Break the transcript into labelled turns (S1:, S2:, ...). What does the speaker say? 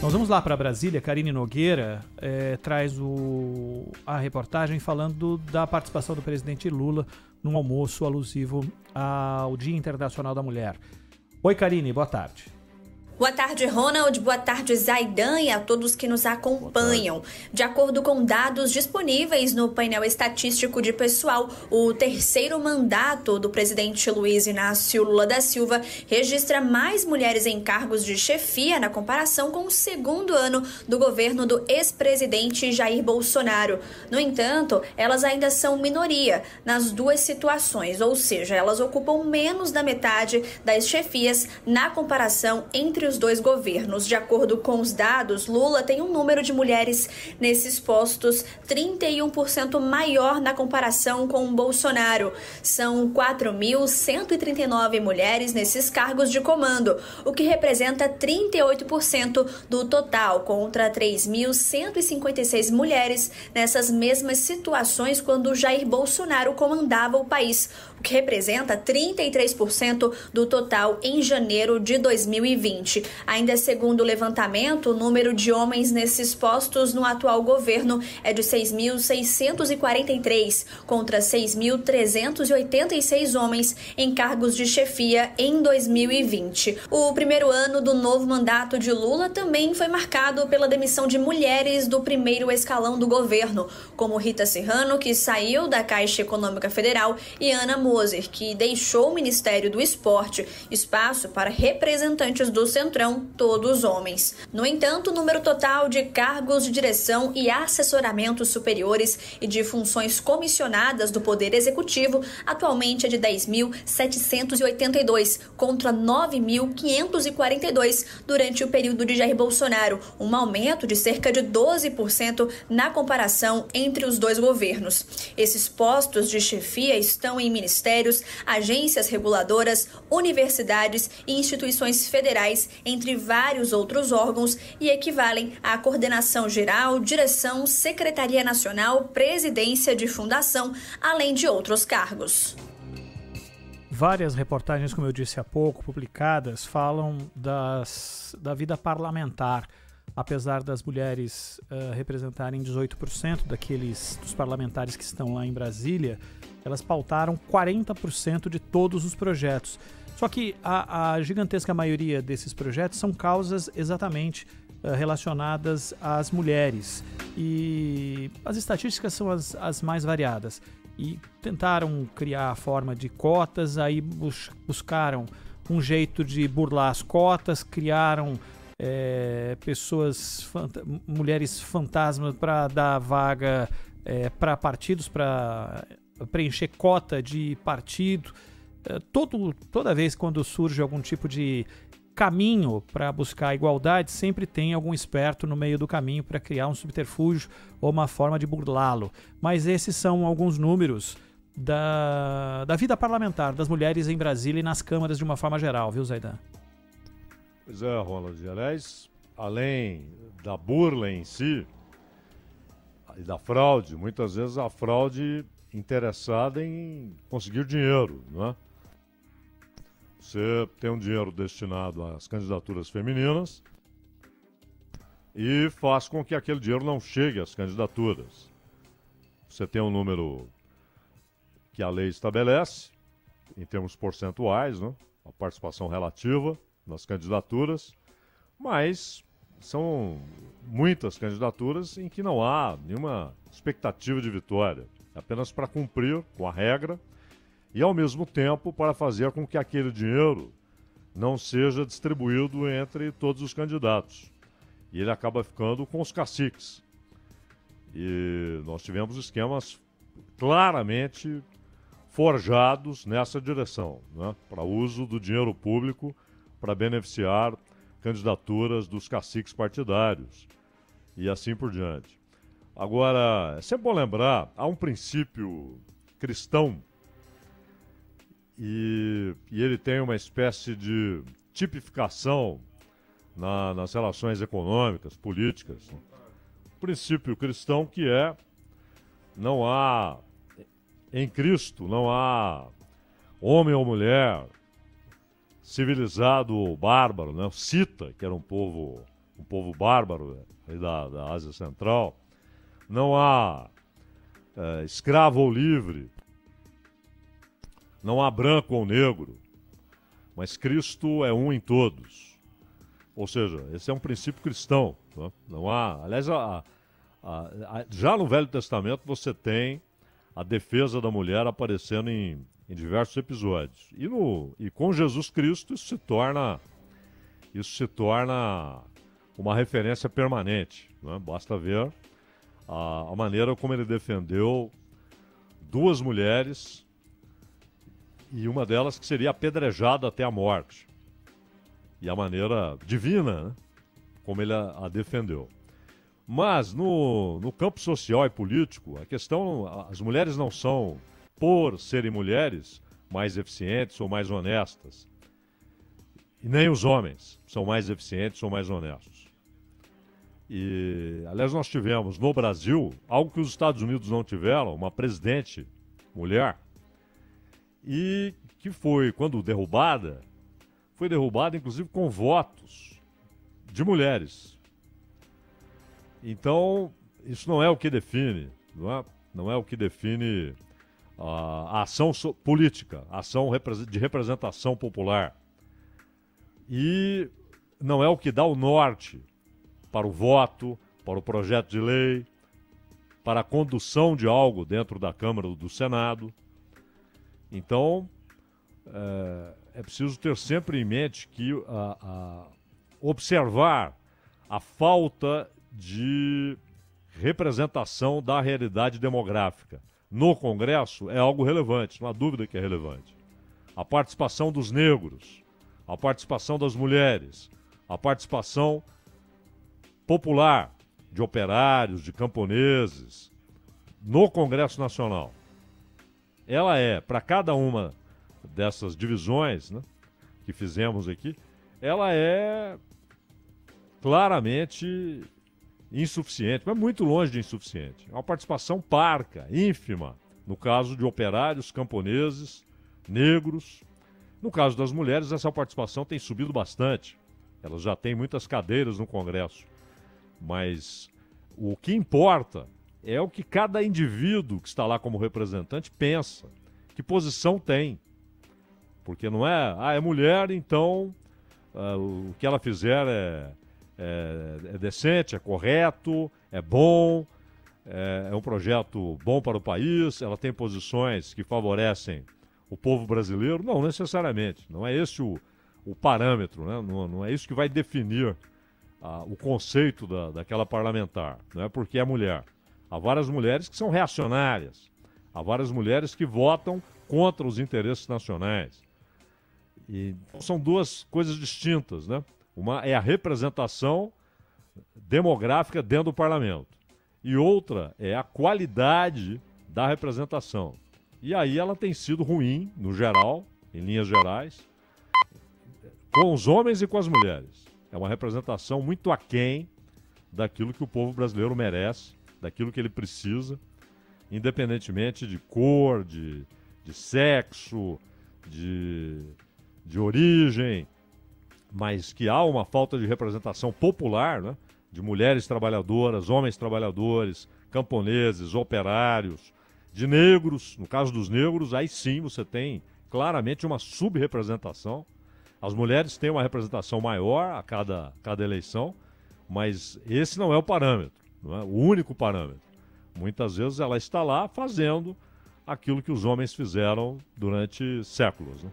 S1: Nós vamos lá para Brasília. Karine Nogueira traz a reportagem falando da participação do presidente Lula num almoço alusivo ao Dia Internacional da Mulher. Oi, Karine, boa tarde.
S2: Boa tarde, Ronald. Boa tarde, Zaidan, e a todos que nos acompanham. De acordo com dados disponíveis no painel estatístico de pessoal, o terceiro mandato do presidente Luiz Inácio Lula da Silva registra mais mulheres em cargos de chefia na comparação com o segundo ano do governo do ex-presidente Jair Bolsonaro. No entanto, elas ainda são minoria nas duas situações, ou seja, elas ocupam menos da metade das chefias na comparação entre os dois governos. De acordo com os dados, Lula tem um número de mulheres nesses postos 31% maior na comparação com Bolsonaro. São 4.139 mulheres nesses cargos de comando, o que representa 38% do total, contra 3.156 mulheres nessas mesmas situações quando Jair Bolsonaro comandava o país, o que representa 33% do total em janeiro de 2020. Ainda segundo o levantamento, o número de homens nesses postos no atual governo é de 6.643, contra 6.386 homens em cargos de chefia em 2020. O primeiro ano do novo mandato de Lula também foi marcado pela demissão de mulheres do primeiro escalão do governo, como Rita Serrano, que saiu da Caixa Econômica Federal, e Ana Moser, que deixou o Ministério do Esporte, espaço para representantes do Centrão, todos homens. No entanto, o número total de cargos de direção e assessoramentos superiores e de funções comissionadas do Poder Executivo atualmente é de 10.782, contra 9.542 durante o período de Jair Bolsonaro, um aumento de cerca de 12% na comparação entre os dois governos. Esses postos de chefia estão em ministérios, agências reguladoras, universidades e instituições federais, entre vários outros órgãos, e equivalem à coordenação geral, direção, secretaria nacional, presidência de fundação, além de outros cargos.
S1: Várias reportagens, como eu disse há pouco, publicadas, falam da vida parlamentar. Apesar das mulheres representarem 18% dos parlamentares que estão lá em Brasília, elas pautaram 40% de todos os projetos. Só que a gigantesca maioria desses projetos são causas exatamente relacionadas às mulheres. E as estatísticas são as mais variadas. E tentaram criar a forma de cotas, aí buscaram um jeito de burlar as cotas, criaram mulheres fantasmas para dar vaga para partidos, para preencher cota de partido. Toda vez quando surge algum tipo de caminho para buscar a igualdade, sempre tem algum esperto no meio do caminho para criar um subterfúgio ou uma forma de burlá-lo. Mas esses são alguns números da vida parlamentar das mulheres em Brasília e nas câmaras de uma forma geral, viu, Zaidan?
S3: Pois é, Ronald. Aliás, além da burla em si e da fraude, muitas vezes a fraude interessada em conseguir dinheiro, não é? Você tem um dinheiro destinado às candidaturas femininas e faz com que aquele dinheiro não chegue às candidaturas. Você tem um número que a lei estabelece, em termos percentuais, né? A participação relativa nas candidaturas, mas são muitas candidaturas em que não há nenhuma expectativa de vitória, apenas para cumprir com a regra e, ao mesmo tempo, para fazer com que aquele dinheiro não seja distribuído entre todos os candidatos. E ele acaba ficando com os caciques. E nós tivemos esquemas claramente forjados nessa direção, né? Para uso do dinheiro público para beneficiar candidaturas dos caciques partidários e assim por diante. Agora, é sempre bom lembrar, há um princípio cristão e ele tem uma espécie de tipificação nas relações econômicas, políticas. O princípio cristão que é, não há, em Cristo, não há homem ou mulher, civilizado ou bárbaro, né? Cita, que era um povo um povo bárbaro aí da Ásia Central. Não há escravo ou livre, não há branco ou negro, mas Cristo é um em todos. Ou seja, esse é um princípio cristão. Né? Não há, aliás, já no Velho Testamento você tem a defesa da mulher aparecendo em diversos episódios. E com Jesus Cristo isso se torna uma referência permanente. Né? Basta ver a maneira como ele defendeu duas mulheres e uma delas que seria apedrejada até a morte. E a maneira divina, né? Como ele a defendeu. Mas no campo social e político, a questão, as mulheres não são, por serem mulheres, mais eficientes ou mais honestas. E nem os homens são mais eficientes ou mais honestos. E, aliás, nós tivemos no Brasil algo que os Estados Unidos não tiveram, uma presidente mulher, e que foi, quando derrubada, foi derrubada inclusive com votos de mulheres. Então, isso não é o que define, não é o que define a ação política, a ação de representação popular. E não é o que dá o norte para o voto, para o projeto de lei, para a condução de algo dentro da Câmara ou do Senado. Então, é preciso ter sempre em mente que observar a falta de representação da realidade demográfica no Congresso é algo relevante, não há dúvida que é relevante. A participação dos negros, a participação das mulheres, a participação popular de operários, de camponeses no Congresso Nacional. Ela é, para cada uma dessas divisões, né, que fizemos aqui, ela é claramente insuficiente, mas muito longe de insuficiente. É uma participação parca, ínfima, no caso de operários, camponeses, negros. No caso das mulheres, essa participação tem subido bastante. Elas já têm muitas cadeiras no Congresso. Mas o que importa é o que cada indivíduo que está lá como representante pensa, que posição tem. Porque não é, é mulher, então o que ela fizer é decente, é correto, é bom, é um projeto bom para o país, ela tem posições que favorecem o povo brasileiro. Não necessariamente, não é esse o parâmetro, né? Não é isso que vai definir o conceito daquela parlamentar, não é porque é mulher. Há várias mulheres que são reacionárias, há várias mulheres que votam contra os interesses nacionais. E são duas coisas distintas, né? Uma é a representação demográfica dentro do parlamento e outra é a qualidade da representação. E aí ela tem sido ruim, no geral, em linhas gerais, com os homens e com as mulheres. É uma representação muito aquém daquilo que o povo brasileiro merece, daquilo que ele precisa, independentemente de cor, de sexo, de origem, mas que há uma falta de representação popular, né? De mulheres trabalhadoras, homens trabalhadores, camponeses, operários, de negros. No caso dos negros, aí sim você tem claramente uma subrepresentação. As mulheres têm uma representação maior a cada eleição, mas esse não é o parâmetro, não é o único parâmetro. Muitas vezes ela está lá fazendo aquilo que os homens fizeram durante séculos, né?